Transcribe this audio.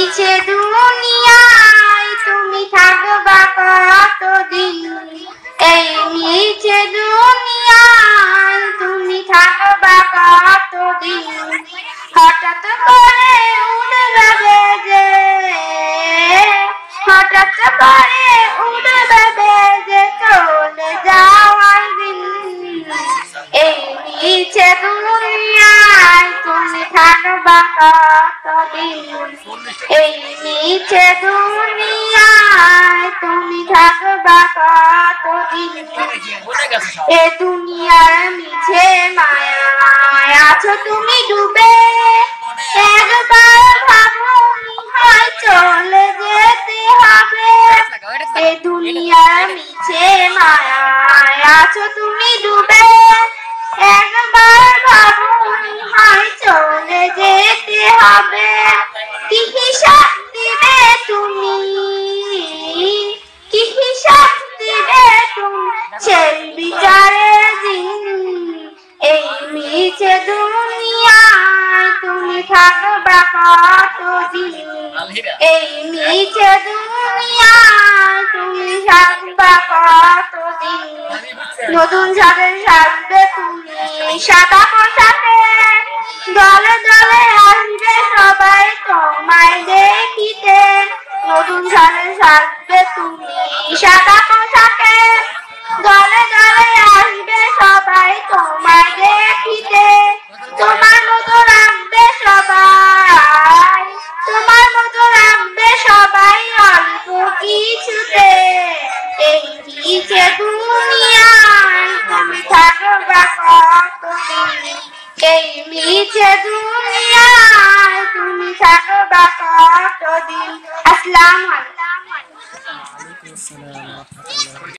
মিছে দুনিয়ায় তুমি থাকবা কতদিন, এই মিছে দুনিয়ায় তুমি থাকবা কতদিন। হঠাৎ করে উড়বে যে, হঠাৎ করে উড়বে যে চলে যাওয়ার দিন, এই মিছে দুনিয়ায় তুমি থাকবা কতদিন, এই মিছে দুনিয়ায় তুমি থাকবা কতদিন। এ দুনিয়ার মিছে মায়ায় আছো তুমি ডুবে, একবার ভাবনি হয় চলে যেতে হবে। এ দুনিয়ার মিছে মায়ায় আছো তুমি ডুবে, একবার ভাবনি হয় চলে যেতে হবে। কি হিসাব দিবে তুমি, কি হিসাব দিবে তুমি সেই বিচারের দিন, এই মিছে দুনিয়ায় তুমি থাকবা কতদিন, এই মিছে দুনিয়ায় তুমি থাকবা কতদিন। নতুন সাজে সাজবে তুমি সাদা পোশাকে, দলে দলে আসবে সবাই তোমায় দেখিতে। নতুন সাজে সাজবে তুমি সাদা পোশাকে, দলে দলে আসবে সবাই তোমায় দেখিতে। তোমার মতো রাখবে সবাই, তোমার মতো রাখবে সবাই অল্প কিছুতে, এই মিছে দুনিয়ায় তুমি থাকবা কতদিন, এই মিছে দুনিয়ায় তুমি থাকবা কতদিন। আসসালামু আলাইকুম।